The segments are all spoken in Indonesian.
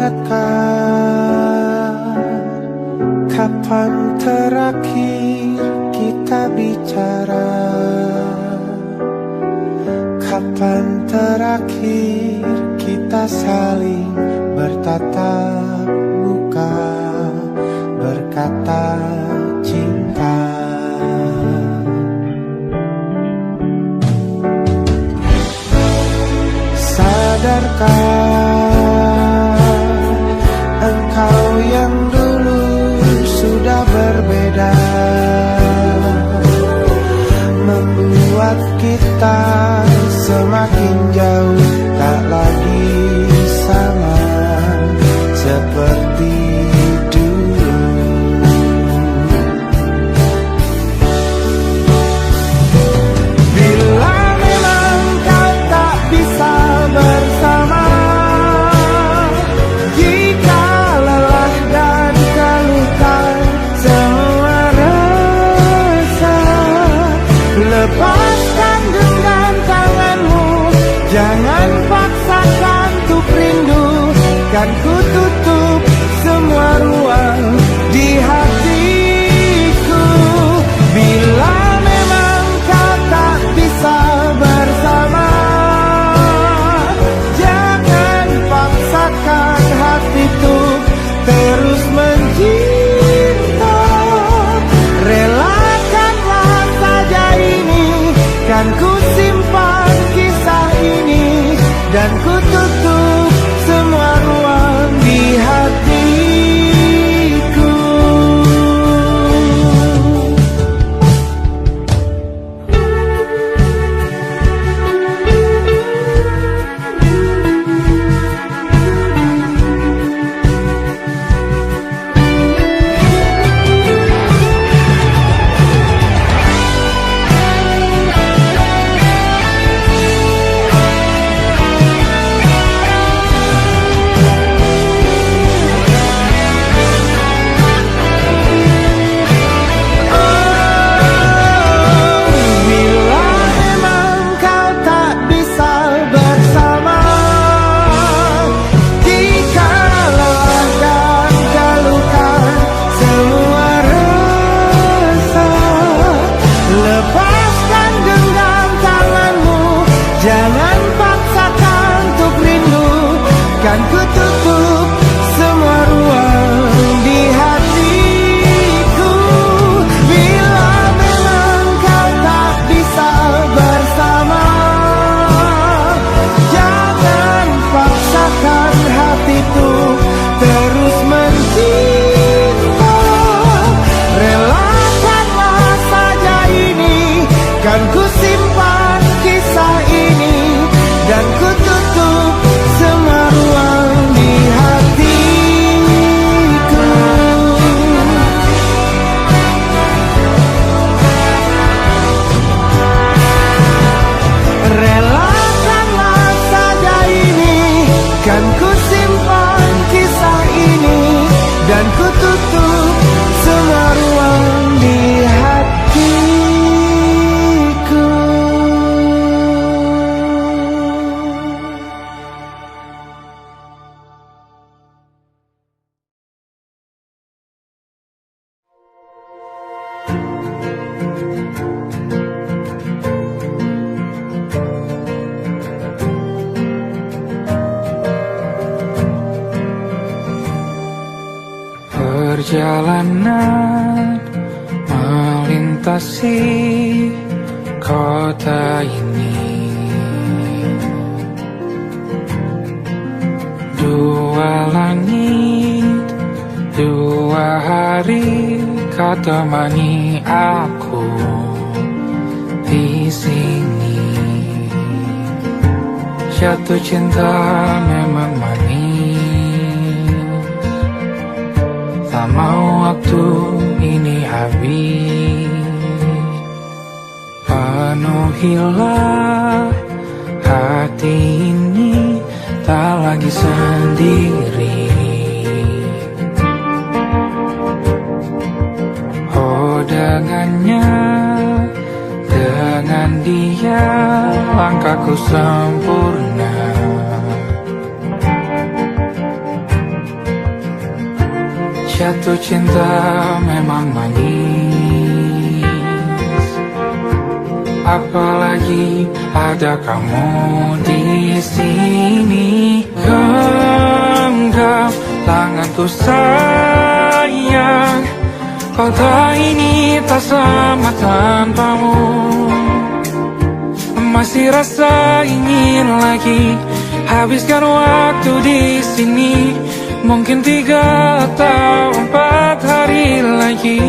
ingatkah kapan terakhir kita bicara? Kapan terakhir kita saling bertatap muka, berkata cinta? Sadarkah engkau yang dulu sudah berbeda, membuat kita semakin jauh, tak lagi sama seperti dulu. Bila memang kau tak bisa bersama, jika lelah dan keluhkan semua rasa, lepaskan dengan tanganmu, jangan paksakan untuk rindu. Kan ku tutup semua ruang di hatiku. Bila memang kau tak bisa bersama, jangan paksakan hatiku terus mencinta. Relakanlah saja ini, kan ku simpan kisah ini, dan ku tutup semua ruang di hatiku. Jangan paksakan untuk rindu, kan ku tutup semua ruang di hatiku. Bila memang kau tak bisa bersama, jangan paksakan hatiku terus mencinta. Relakanlah saja ini, kan ku simpan kisah ini, dan ku tutup semua ruang di hatiku. Relakanlah saja ini, kan ku simpan kisah ini, dan ku tutup semua ruang di hatiku. Perjalanan melintasi kota ini, dua langit, dua hari kau temani aku di sini. Jatuh cinta memang manis, tak mau waktu ini habis. Penuhilah hati ini, tak lagi sendiri. Oh dengannya, dengan dia langkahku sempurna. Jatuh cinta memang manis, apalagi ada kamu di sini. Genggam tanganku sayang, kota ini tak sama tanpamu. Masih rasa ingin lagi habiskan waktu di sini. Mungkin 3 atau 4 hari lagi.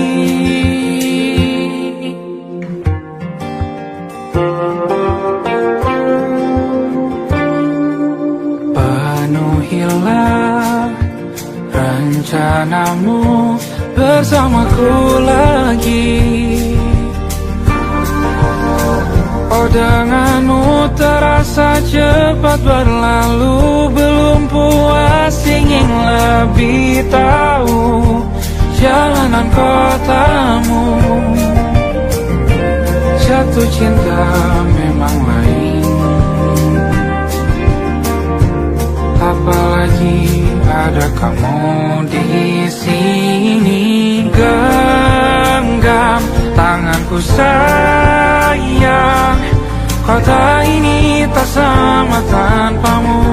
Penuhilah rencanamu bersamaku lagi. Oh, denganmu terasa cepat berlalu. Belum puas ingin lebih tahu jalanan kotamu. Jatuh cinta memang lain, apalagi ada kamu di sini. Genggam tanganku sayang, kota ini tak sama tanpamu.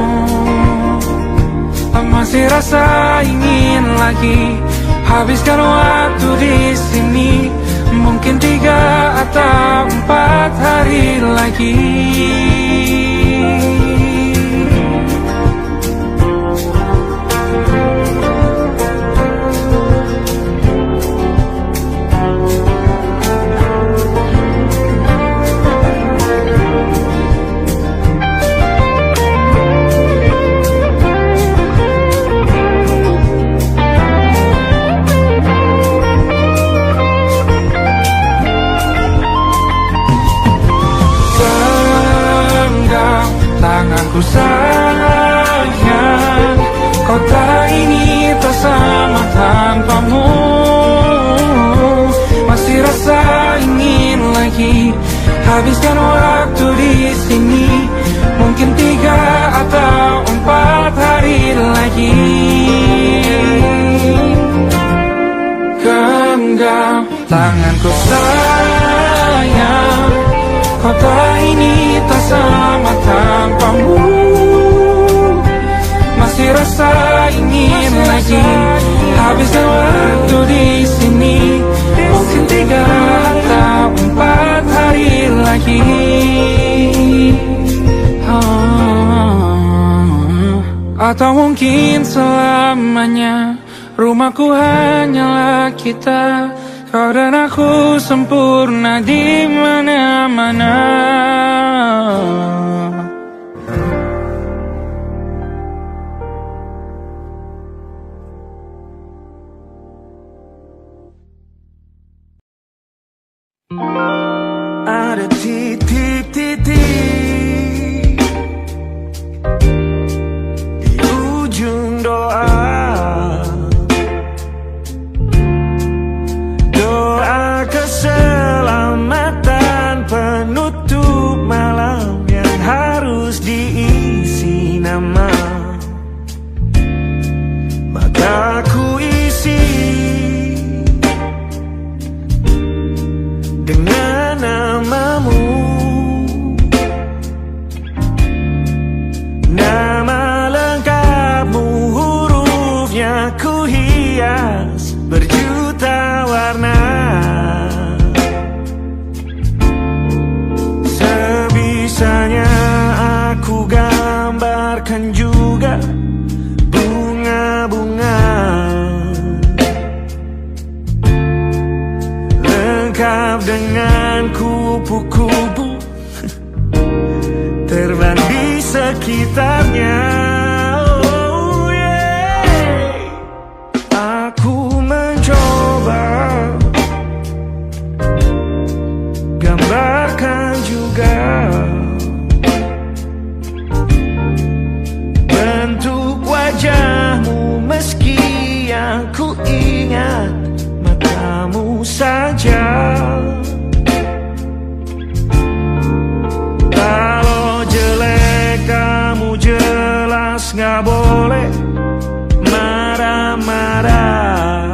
Masih rasa ingin lagi habiskan waktu di sini. Mungkin 3 atau 4 hari lagi. Tanganku sayang, kota ini tak sama tanpamu. Masih rasa ingin lagi habiskan waktu di sini. Mungkin 3 atau 4 hari lagi. Genggam tanganku sayang, kota ini tak sama tanpamu. Masih rasa ingin lagi habiskan waktu di sini. Mungkin 3 atau 4 hari lagi. Atau mungkin selamanya. Rumahku hanyalah kita, kau dan aku sempurna di mana-mana. Ada titik-titik di ujung doa. Doa keselamatan penutup malam yang harus diisi nama. Maka ku isi dengan namamu. Nama lengkapmu, hurufnya ku hias berjuta warna. Sebisanya aku gambarkan juga bunga-bunga, lengkap dengan kupu-kupu terbang di sekitarnya. Oh yeah. Aku mencoba gambarkan juga bentuk wajahmu, meski yang ku ingat matamu saja. Kalau jelek kamu jelas gak boleh marah-marah.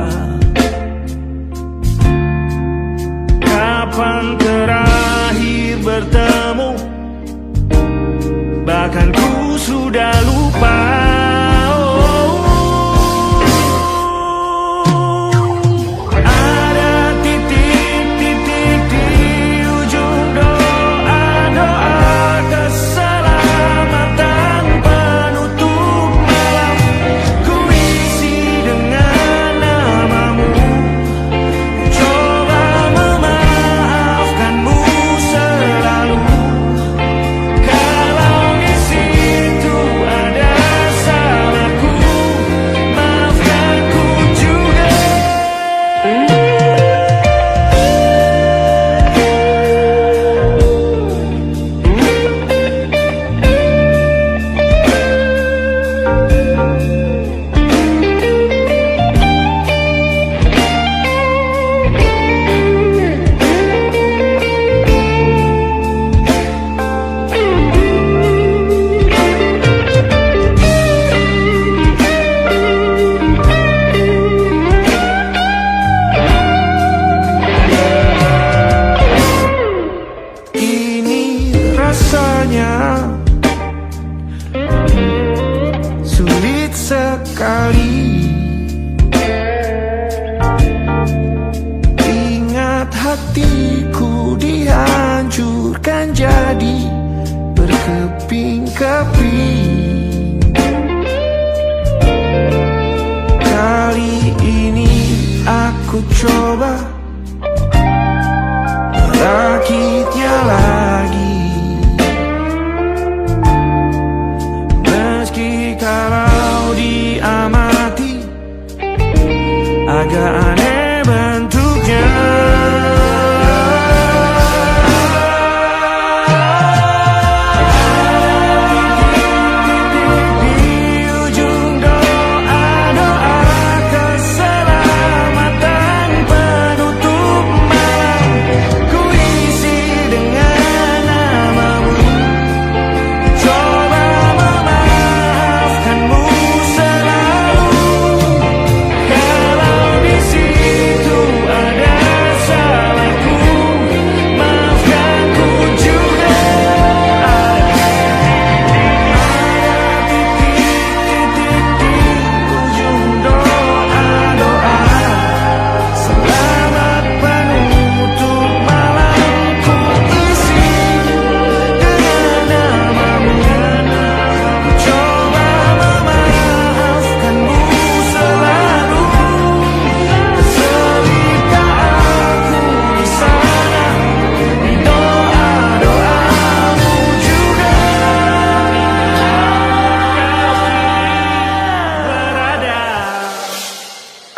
coba merakitnya lagi. Meski kalau diamati agak aneh bentuknya.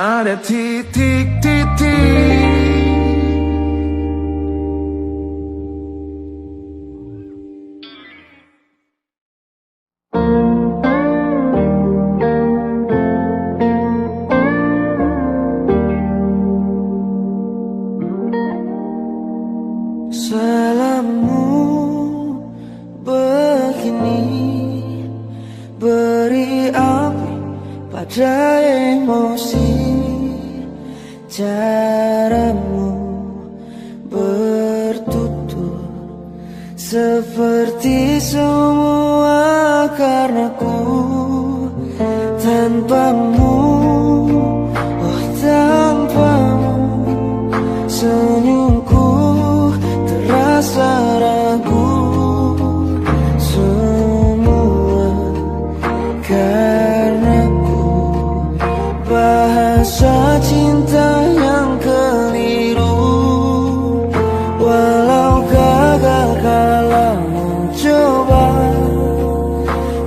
Ada titik-titik. Salammu begini beri api pada emosi. Caramu bertutur seperti semua karenaku. Tanpamu, oh tanpamu, senyumku terasa ragu. Semua karenaku, bahasa cinta yang keliru. Walau gagal kalau mencoba,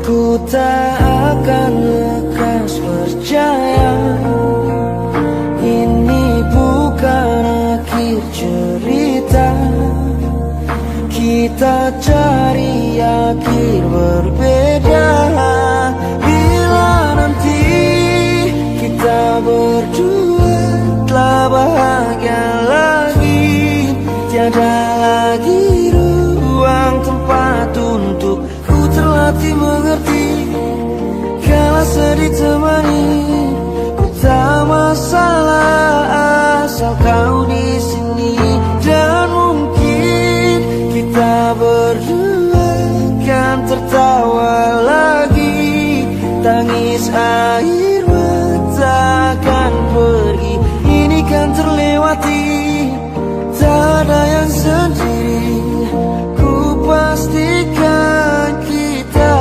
ku tak akan lekas percaya. Ini bukan akhir cerita, kita cari akhir berbeda. Bila nanti kita berdua telah bahagia lagi, tiada lagi ruang tempat untuk ku terlatih mengerti. Kala sedih temani, ku tak masalah asal kau di sini. Dan mungkin kita berdua kan tertawa lagi, tangis air mata akan pergi. Ini kan terlewati, tak ada yang sendiri. Ku pastikan kita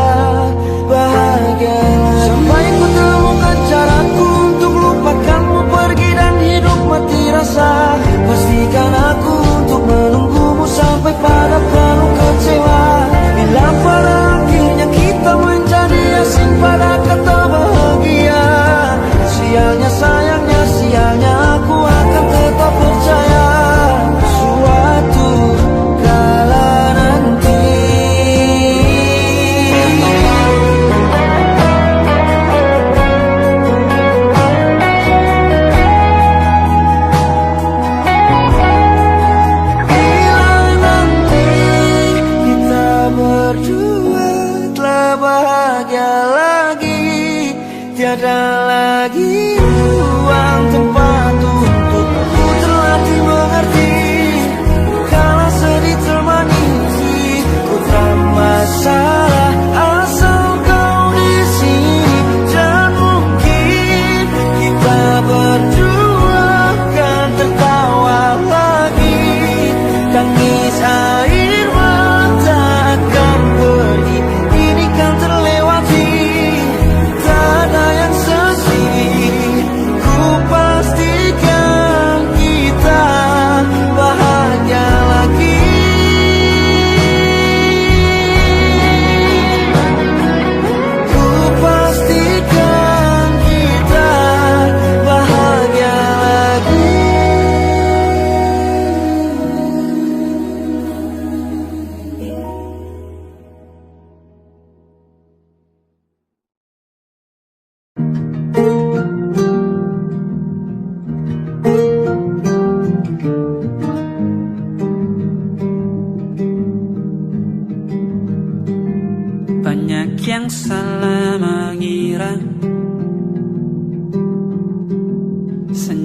bahagia sampai ku temukan caraku untuk lupakanmu pergi dan hidup mati rasa. Pastikan aku untuk menunggumu sampai pada penuh kecewa. Bila pada akhirnya kita menjadi asing pada kata bahagia, sialnya sayangnya sialnya aku akan tetap percaya suatu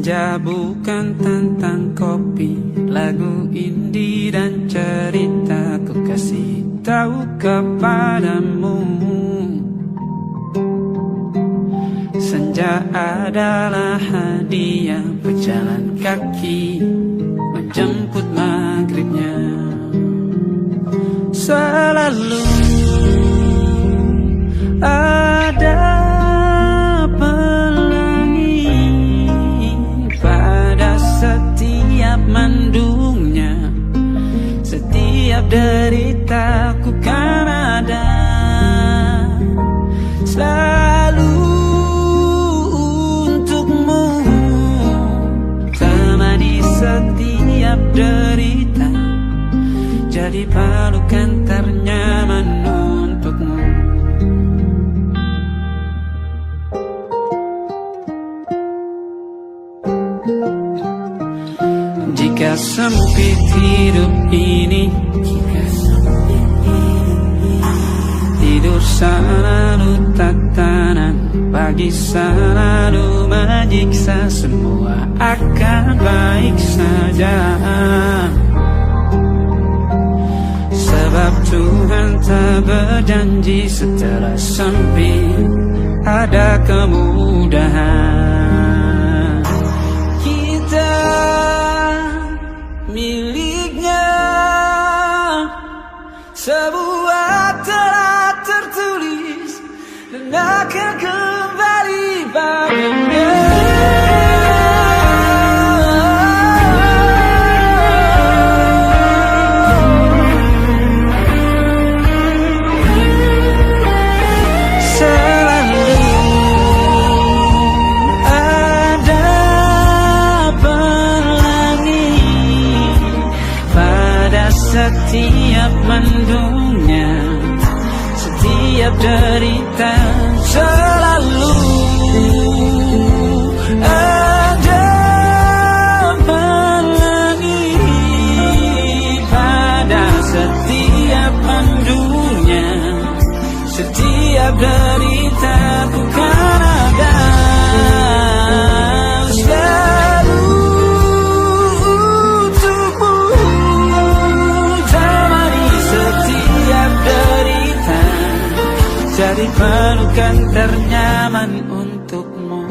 Senja bukan tentang kopi, lagu indie dan cerita ku kasih tahu kepadamu. Senja adalah hadiah berjalan kaki menjemput maghribnya. Selalu ada pelangi pada setiap mendungnya. Setiap deritaku kan ada selalu untukmu. Temani setiap derita, jadi pelukan ternyaman untukmu. Jika sempit hidup ini, tidur selalu tatanan, pagi selalu menyiksa, semua akan baik saja. Sebab Tuhan tak berjanji setelah sempit ada kemudahan. Kita miliknya sebuah telah tertulis dan akan kembali padanya. Setiap mendungnya, setiap derita, selalu ada pelangi pada setiap mendungnya. Setiap derita bukan ada jadi pelukan ternyaman untukmu.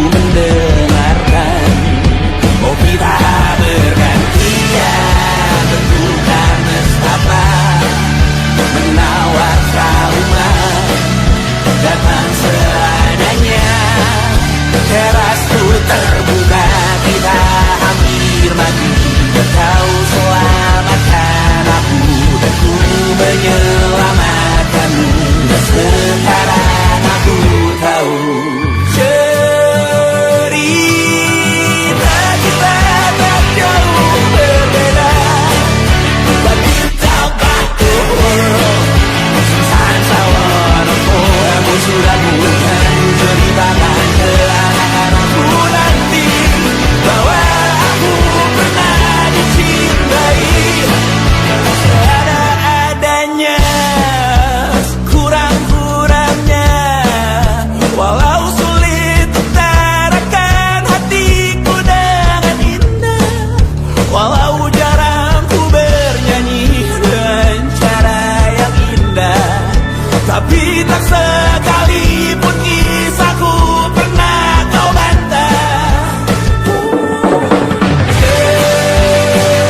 Mendengarkan, oh kita bergantian. Kau selamatkan aku dan ku menyelamatkanmu. Dan sekarang aku tahu cerita kita tak jauh berbeda. But bintang batu sometimes I wanna fall. Kamu sudah bukan ceritakan ke anak-anakku nanti bahwa aku pernah dicintai seadanya, kurang-kurangnya. Walau sulit utarakan hatiku dengan indah, walau jarang ku bernyanyi dengan cara yang indah, tapi tak sekalipun kisahku pernah kau bantah.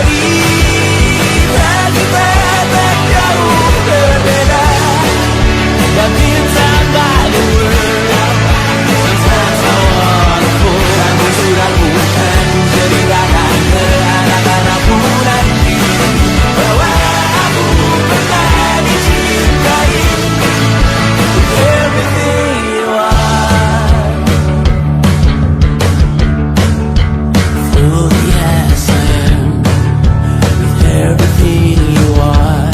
Cerita kita tak jauh berbeda, but bintang batu sometimes I wanna fall. Kamu sudah bukan ceritakan ke anak-anakku nanti bahwa aku pernah dicintai. Everything you are, oh yes I am, with everything you are.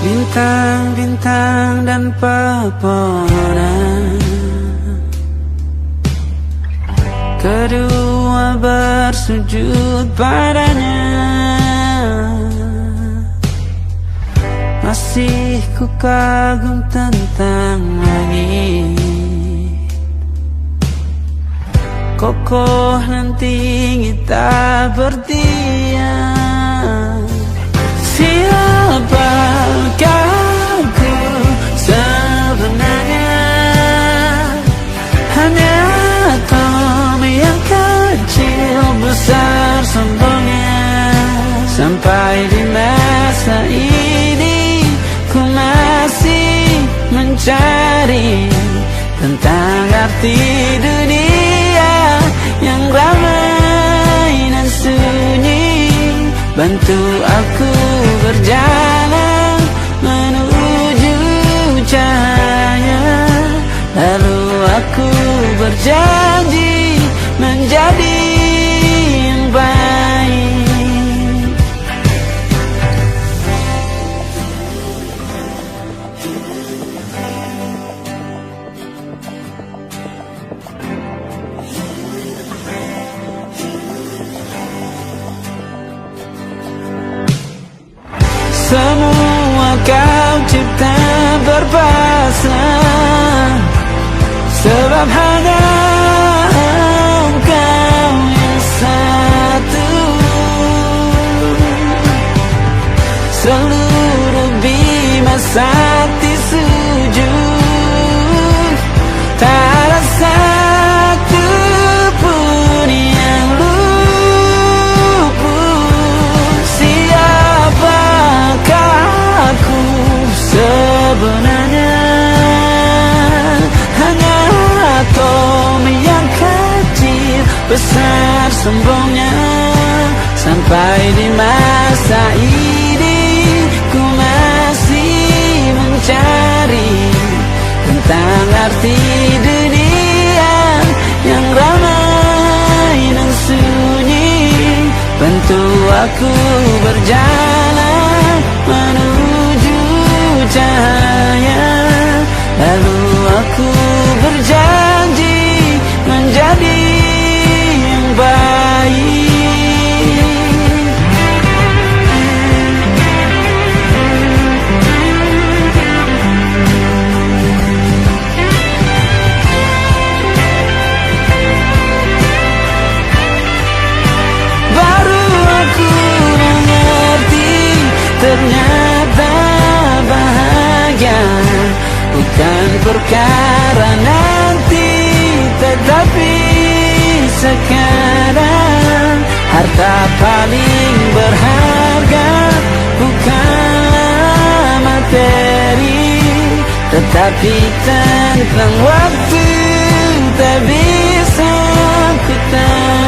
Bintang-bintang dan pepohonan, kedua bersujud padanya. Masih ku kagum tentang langit, kokoh dan tinggi tak berdiam. Siapakah aku sebenarnya? Hanya atom yang kecil besar sombongnya. Sampai di masa ini ku masih mencari tentang arti dunia yang ramai dan sunyi. Bantu aku berjalan menuju cahaya, lalu aku berjanji menjadi yang baik. Semua kau cipta berpasrah, sebab hanya engkau yang satu. Seluruh bima sakti sujud, tak ada satu pun yang luput. Siapakah aku sebenarnya? Hanya atom yang kecil besar sombongnya. Sampai di masa ini ku masih mencari tentang arti dunia yang ramai dan sunyi. Bantu aku berjalan menuju cahaya, lalu aku berjanji menjadi yang baik. Baru aku mengerti sekarang. Harta paling berharga bukan materi, tetapi tentang waktu tak bisa ku tahan.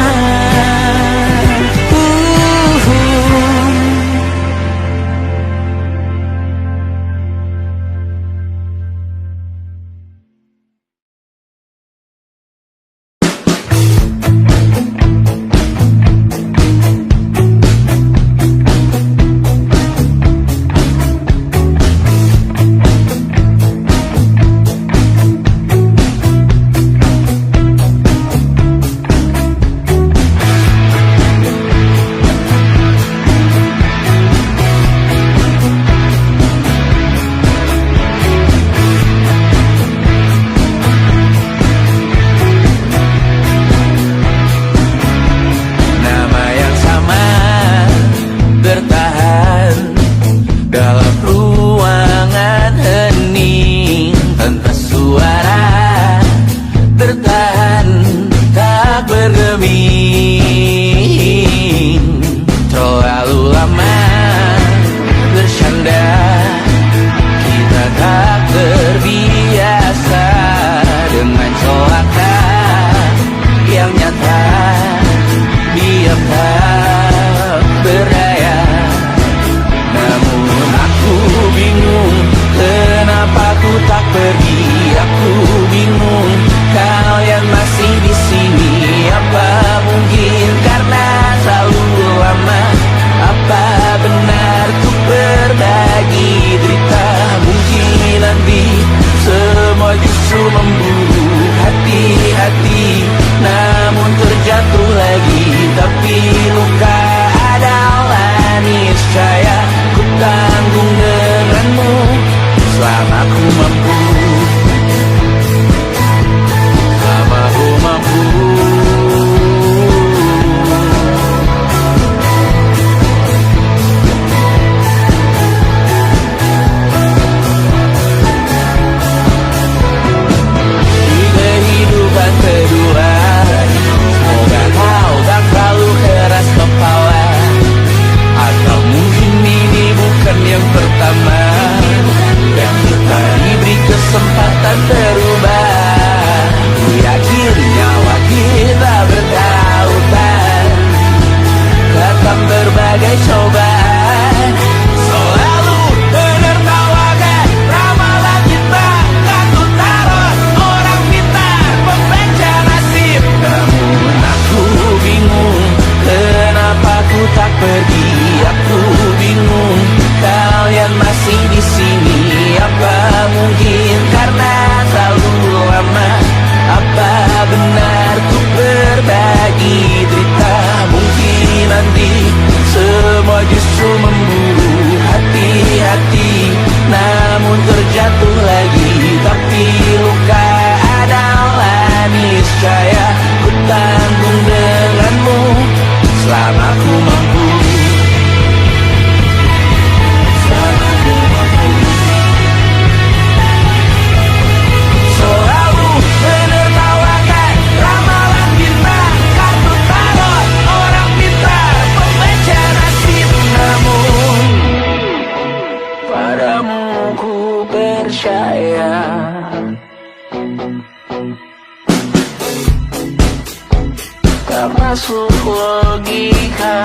masuk logika.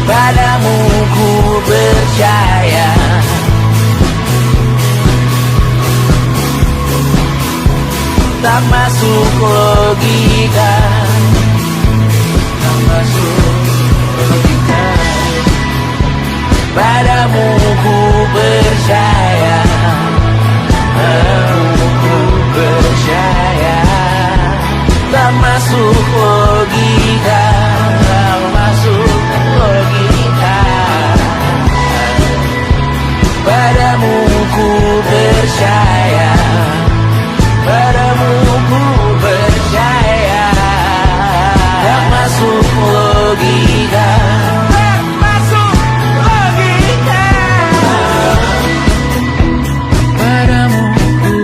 Padamu ku percaya, tak masuk logika, tak masuk logika. Padamu ku percaya, padamu ku percaya, tak masuk logika, tak masuk logika. Padamu ku percaya, padamu ku percaya, tak masuk logika, tak masuk logika. Padamu ku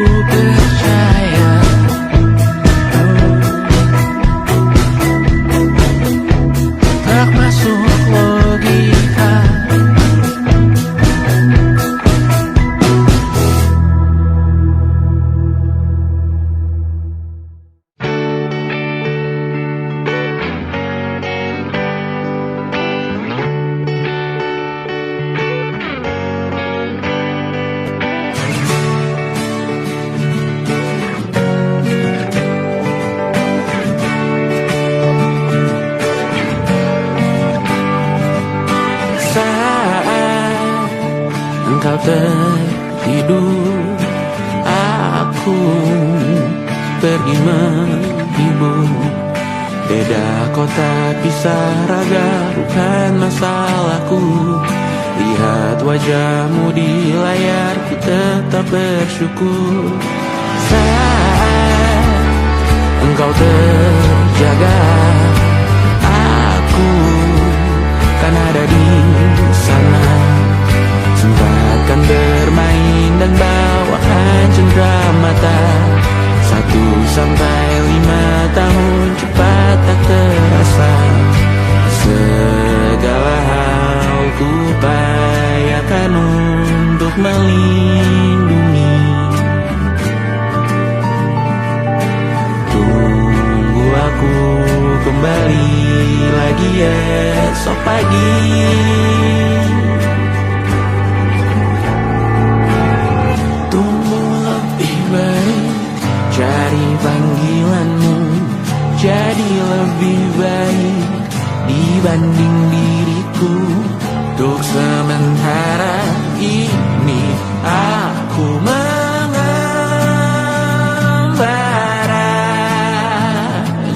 engkau tertidur, aku pergi menghibur. Beda kota pisah raga bukan masalahku. Lihat wajahmu di layar, ku tetap bersyukur. Saat engkau terjaga, aku kan ada di sana. Sempatkan bermain dan bawaan cenderamata. 1-5 tahun cepat tak terasa. Segala hal ku upayakan untuk melindungi. Tunggu aku kembali lagi esok pagi. Cari panggilanmu jadi lebih baik dibanding diriku. Untuk sementara ini aku mengembara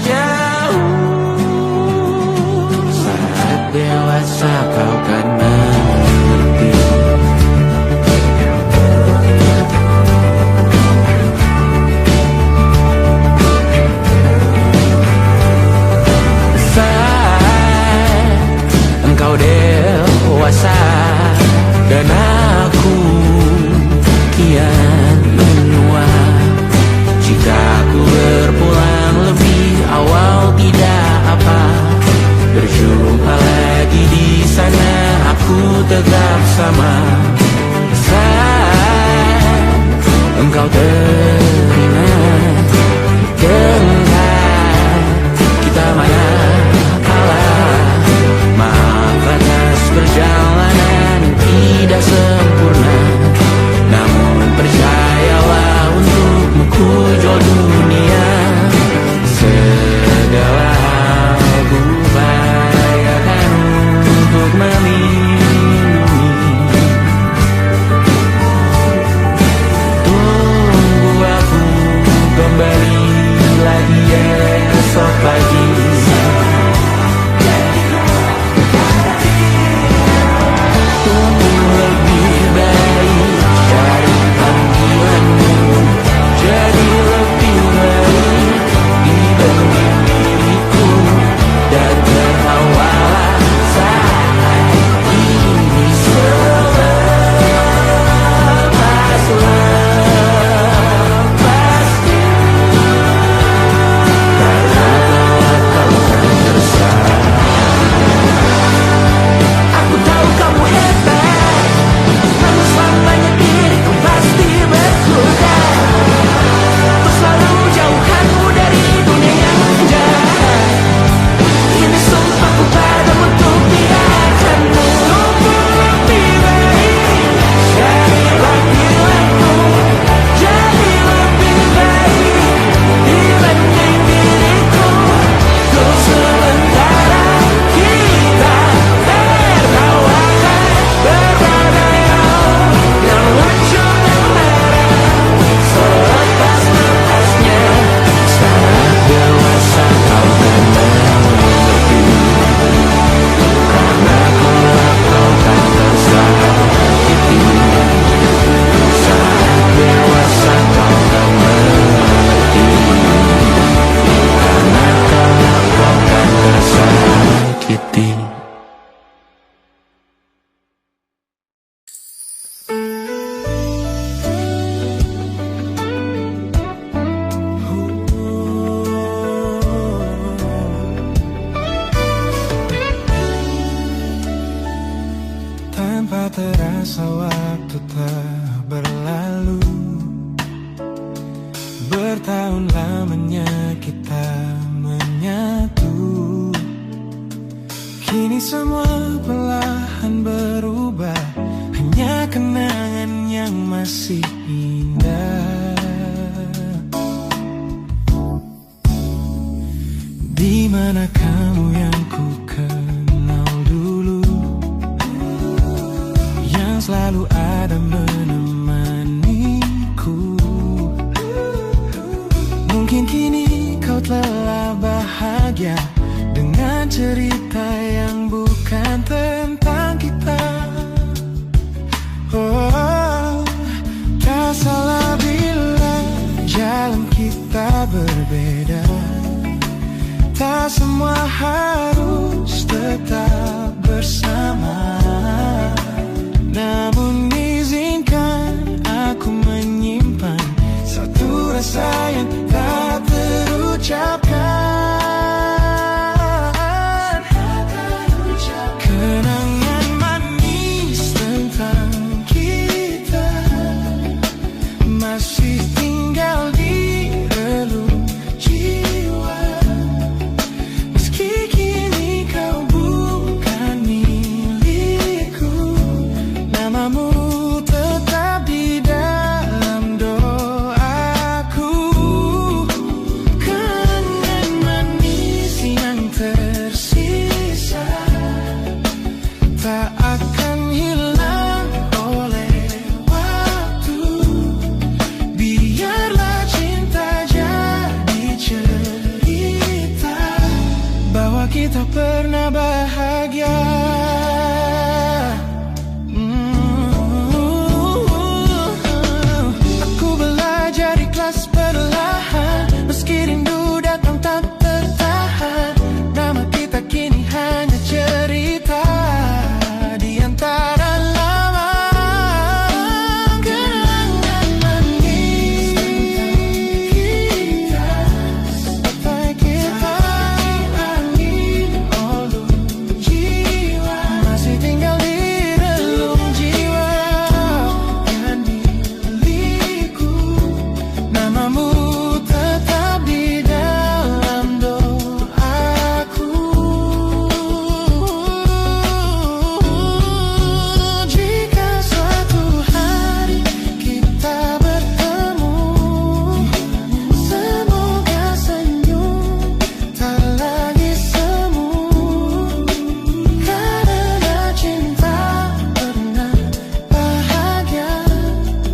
jauh. Saat dewasa kau kan mengerti. Engkau dewasa dan aku kian menua. Jika aku berpulang lebih awal tidak apa. Berjumpa lagi di sana, aku tetap sama. Saat engkau teringat tentang kita mana perjalanan tidak sempurna, namun percayalah untukmu ku jual dunia. Segala hal ku upayakan untuk melindungi. Tunggu aku kembali lagi esok pagi. Terasa waktu telah berlalu. Bertahun lamanya kita menyatu. Kini semua perlahan berubah, hanya kenangan yang masih indah. Di mana kamu yang ku kenal dulu, yang selalu selalu ada menemaniku. Mungkin kini kau telah bahagia dengan cerita yang bukan tentang kita. Oh, tak salah bila jalan kita berbeda. Tak semua harus tetap bersama. Namun izinkan aku menyimpan satu rasa yang tak terucapkan. Kenangan manis tentang kita masih tinggal di relung jiwa. Meski kini kau bukan milikku, namamu tetap di dalam doaku. Kenangan manis yang tersisa tak akan hilang oleh waktu. Biarlah cinta jadi cerita bahwa kita pernah bahagia. Aku belajar ikhlas perlahan, meski rindu datang tak tertahan. Nama kita kini hanya cerita di antara lambang. Kenangan manis tentang kita, angin olung jiwa masih tinggal di relung jiwa. Kan milikku, namamu tetap di dalam doaku. Jika suatu hari kita bertemu, semoga senyum tak lagi semu. Karena cinta pernah bahagia,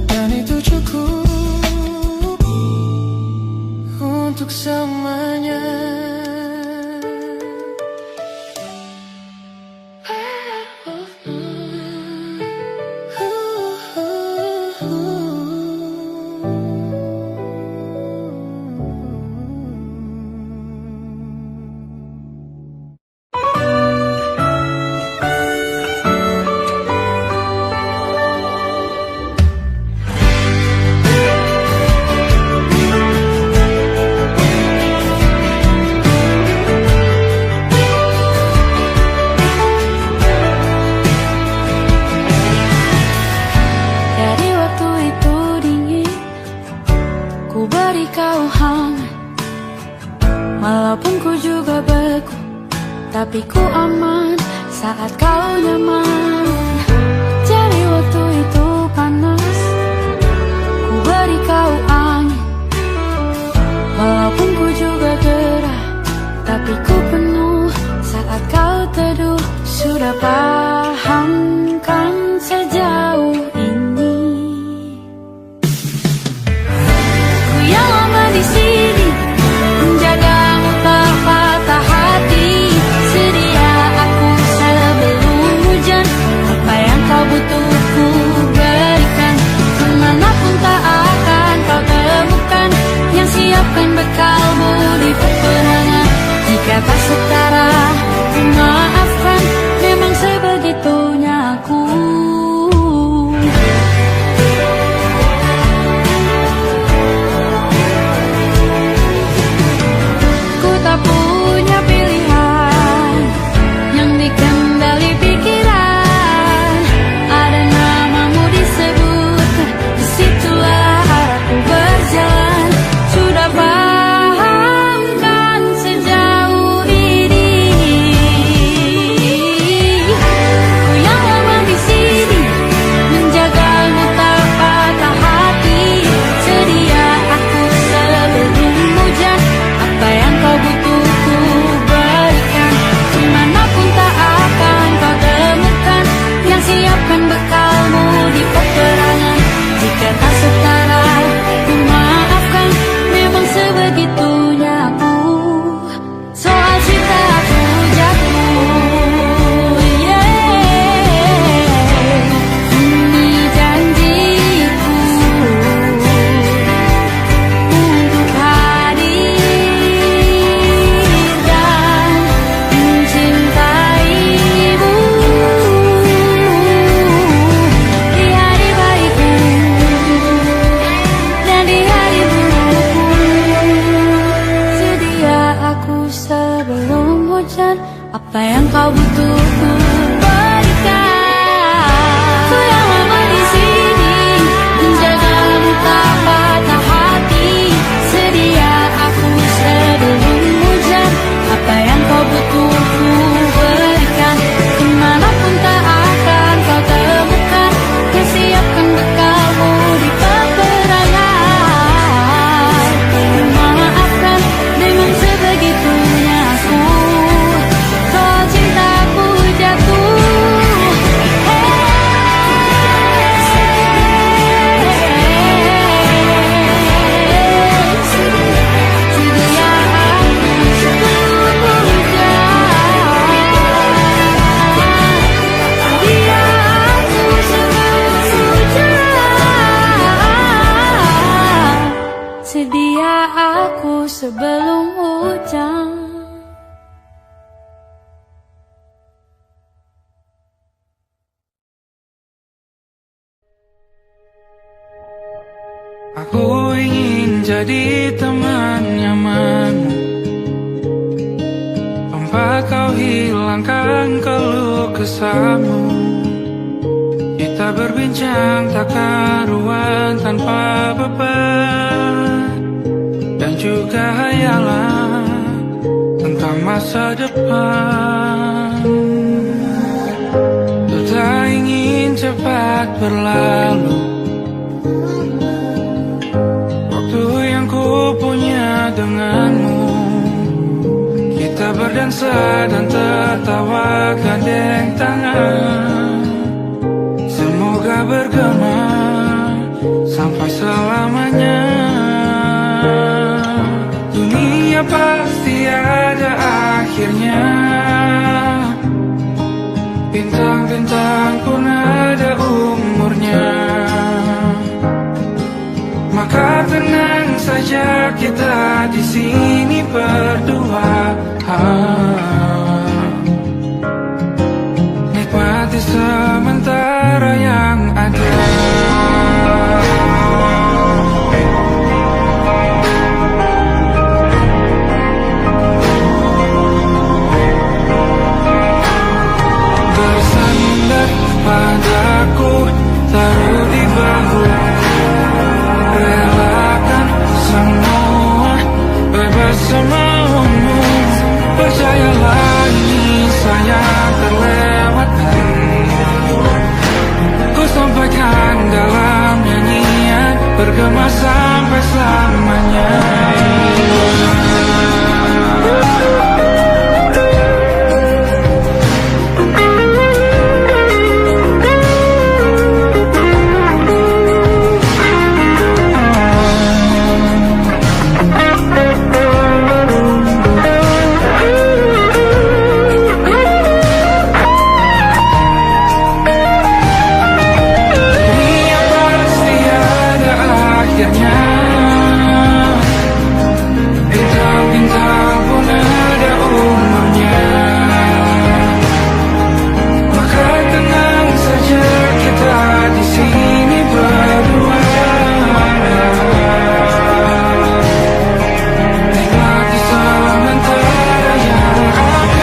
dan itu cukup untuk selamanya. Dari waktu itu dingin, ku beri kau hangat. Walaupun ku juga beku, tapi ku aman saat kau nyaman. Dari waktu itu panas, ku beri kau angin. Walaupun ku juga gerah, tapi ku penuh saat kau teduh. Sudah paham kan sejauh ini? Ku yang lama di sini, menjagamu tak patah hati. Sedia aku sebelum hujan, sebelum hujan. Aku ingin jadi teman nyamanmu, tempat kau hilangkan keluh kesahmu. Kita berbincang tak karuan tanpa beban, dan juga hayalan tentang masa depan. Ku tak ingin cepat berlalu, waktu yang ku punya denganmu. Kita berdansa dan tertawa gandeng tangan, semoga bergema sampai selamanya. Dunia pasti ada akhirnya, bintang-bintang pun ada umurnya. Maka tenang saja kita di sini berdua, nikmati sementara yang ada. Bersandar padaku, taruh di bahu, relakan semua, bebas semaumu. Percayalah ini sayang terlewatkan, ku sampaikan dalam nyanyian, bergema sampai selamanya. Bintang-bintang pun ada umurnya, maka tenang saja kita di sini berdua, nikmati sementara yang ada.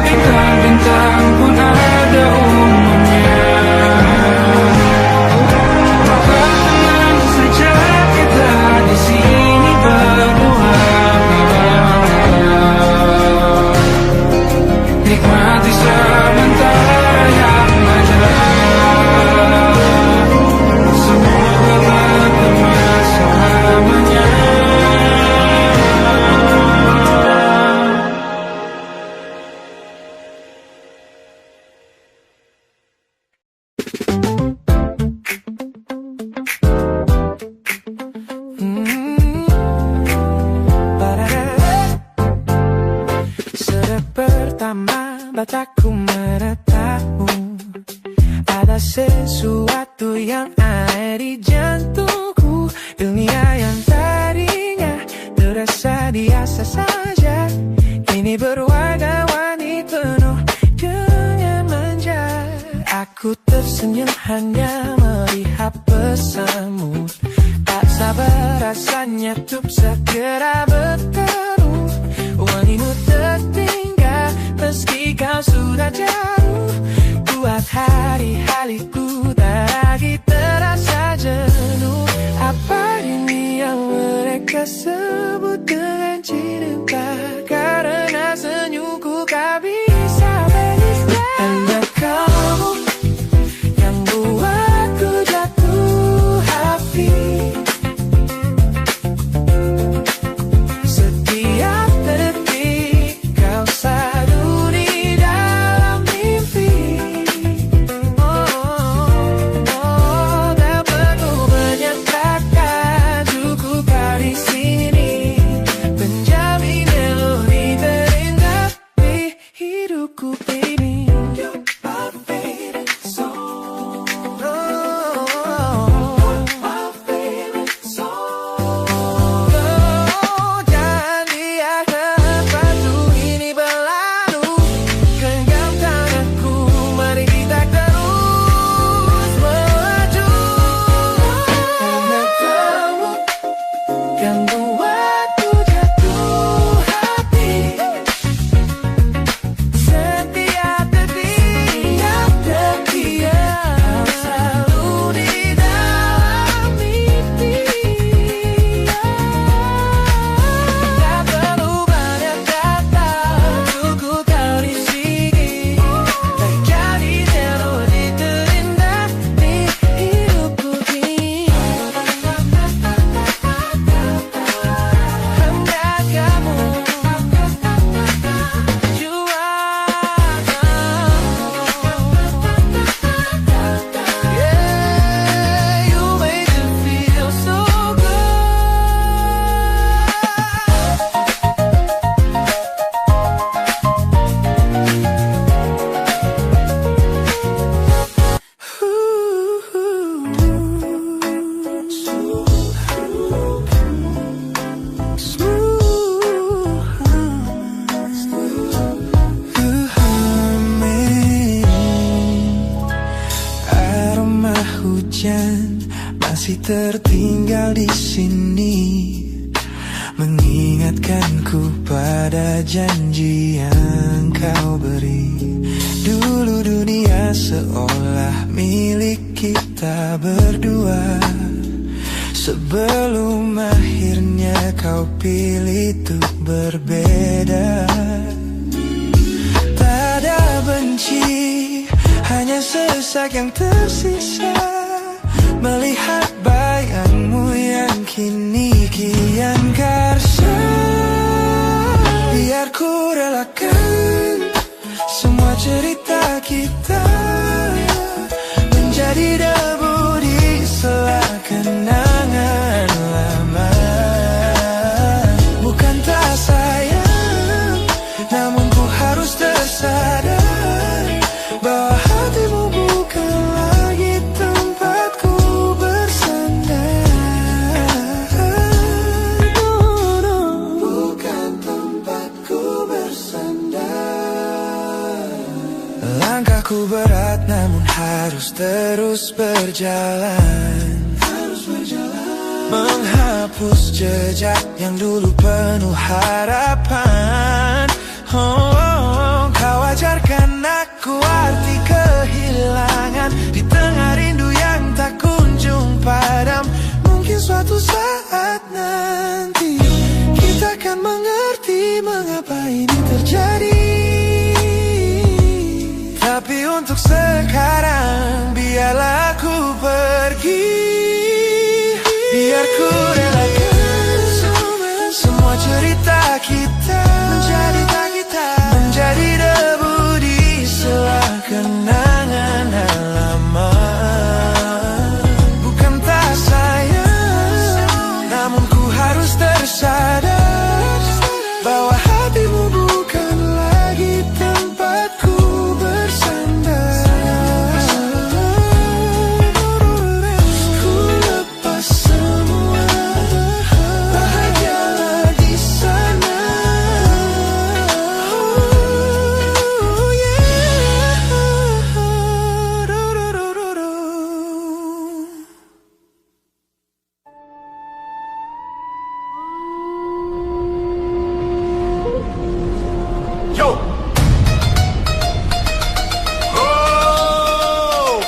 Bintang-bintang pun ada umurnya, di sini berdua, nikmati sementara yang ada. Semoga bergema selamanya. Mataku menatapmu, ada sesuatu yang ada di jantungku. Dunia yang tadinya terasa biasa saja, kini berwarna-warni penuh dengan manja. Aku tersenyum hanya melihat pesanmu, tak sabar rasanya untuk segera bertemu. Wangimu tertinggal meski kau sudah jauh, buat hari-hariku tak lagi terasa jenuh. Apa ini yang mereka sebut dengan cinta? Karena senyumku kau bisa beristirahat. Hanya kamu yang buatku jatuh hati. Setiap detik kau selalu di dalam mimpi. Tak perlu menyatakan cukup kau di sini, menjamin melodi terindah di hidupku, baby. You're my favorite song. masih tertinggal di sini, mengingatkanku pada janji yang kau beri. Dulu dunia seolah milik kita berdua, sebelum akhirnya kau pilih untuk berbeda. Tak ada benci, hanya sesak yang tersisa, melihat bayangmu yang kini kian karsa. Biar ku relakan semua cerita kita menjadi debu di sela kenangan lama. Bukan tak sayang, namun ku harus tersadar bahwa hatimu bukan lagi tempatku bersandar. Bukan tempatku bersandar. Langkahku berat namun harus terus berjalan, menghapus jejak yang dulu penuh harapan. Kau ajarkan aku arti kehilangan di tengah rindu yang tak kunjung padam. Mungkin suatu saat nanti kita akan mengerti mengapa ini terjadi. Tapi untuk sekarang biarlah aku pergi. Biar ku relakan semua cerita kita menjadi debu di sela kenangan lama. Bukan tak sayang, namun ku harus tersadar bahwa hatimu bukan lagi tempatku bersandar. Ku lepas semua, bahagialah di sana. Oh yeah. Yo! Oh!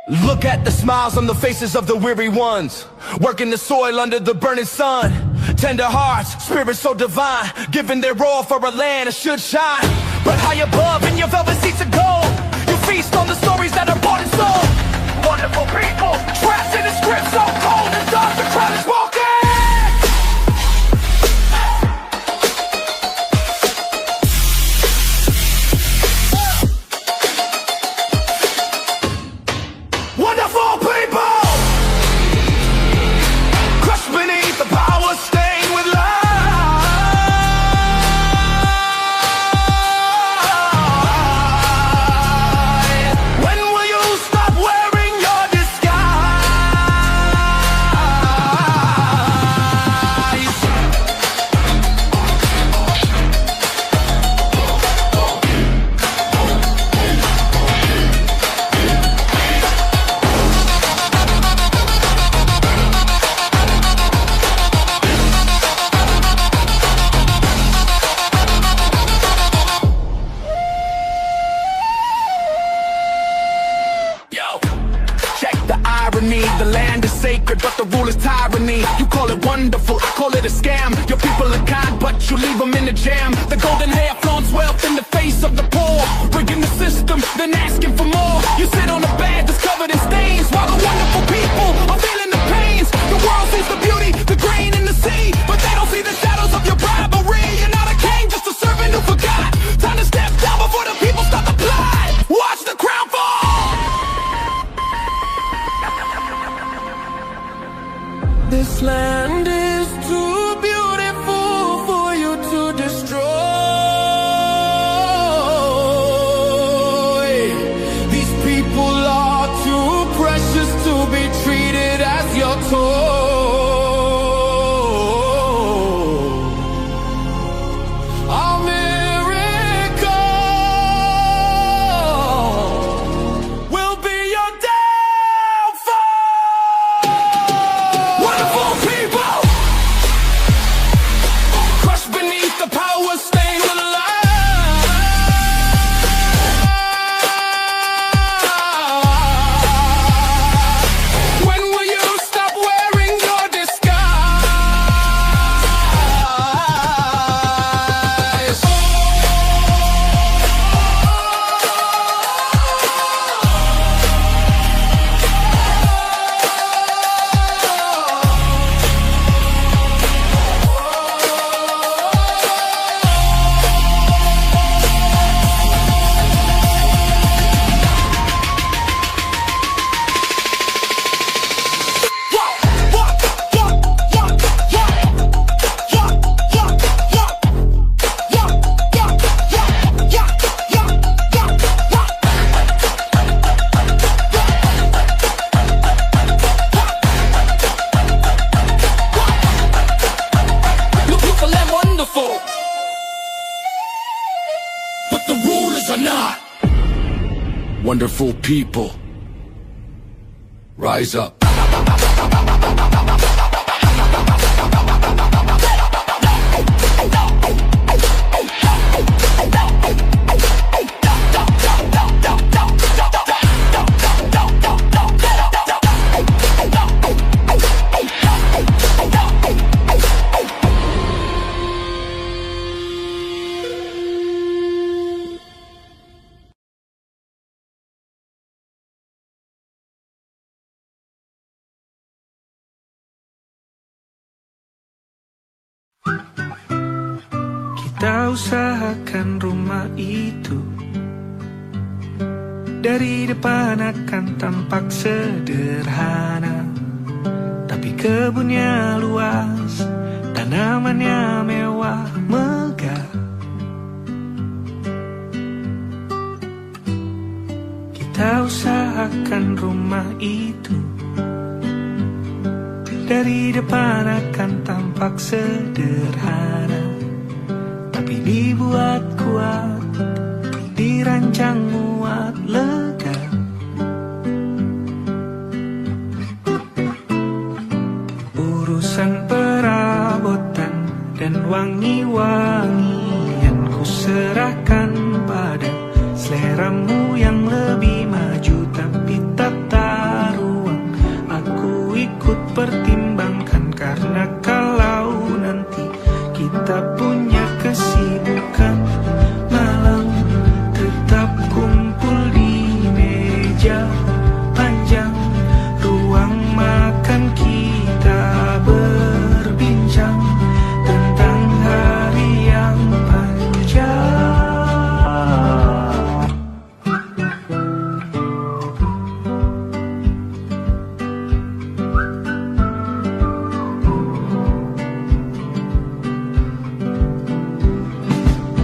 Look at the smiles on the faces of the weary ones, working the soil under the burning sun. Tender hearts, spirits so divine, giving their all for a land that should shine. But high above in your velvet seats of gold, you feast on the stories that are bought and sold. Wonderful people, trapped in a script so cold and dark, the crowd is walking. Wonderful people, crushed beneath the power stained with lies. When will you stop wearing your disguise? Yo, check the irony. The land is sacred, but the rule is tyranny. You call it wonderful, I call it a scam. Your people are kind, but you leave them in the jam. The golden hair flaunts wealth in the face of the poor, rigging the system, then asking for more. You sit on a bed that's covered in stains, while the wonderful people are feeling the pains. The world sees the beauty, the grain in the sea, but they don't see the shadows of your bribery. You're not a king, just a servant who forgot. Time to step down before the people start to plot. Watch the crown fall. This land is too beautiful for you to destroy. wonderful people. Rise up. Kita usahakan rumah itu dari depan akan tampak sederhana, tapi kebunnya luas, tanamannya mewah megah. Kita usahakan rumah itu dari depan akan tampak sederhana, tapi dibuat kuat, dirancang muat lega. Urusan perabotan dan wangi-wangian ku serahkan pada seleramu yang lebih maju, tapi tata ruang aku ikut pertimbangkan, karena kalau nanti kita punya kesibukan malam, tetap kumpul di meja panjang ruang makan, kita berbincang tentang hari yang panjang.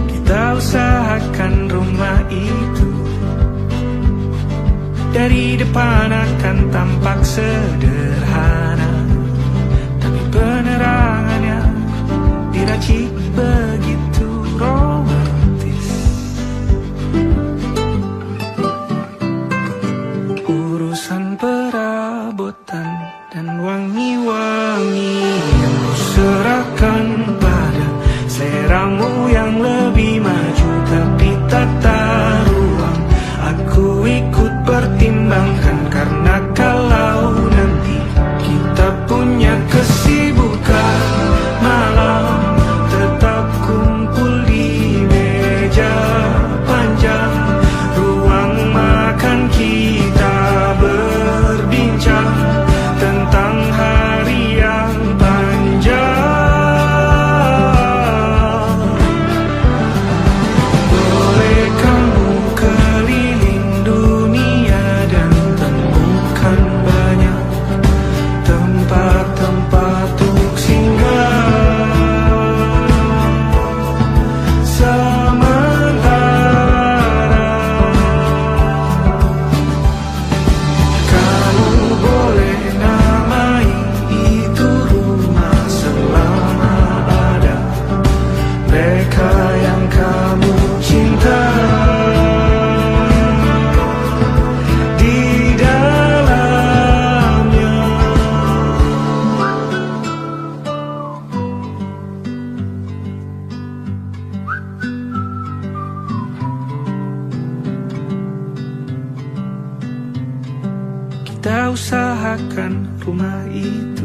Kita usahakan rumah itu dari depan akan tampak sederhana, tapi penerangannya diracik begitu romantis. Urusan perabotan dan wangi-wangi yang ku serahkan pada seleramu yang lebih maju, tapi tata ruang aku ikut pertimbangkan, karena kalau nanti kita punya kesibukan malam, tetap kumpul di meja panjang ruang makan, kita berbincang tentang hari yang panjang. Boleh kamu keliling dunia dan temukan banyak tempat-tempat untuk singgah. Sementara kamu boleh namai itu rumah selama ada mereka yang kamu cinta di dalamnya. Kita usahakan rumah itu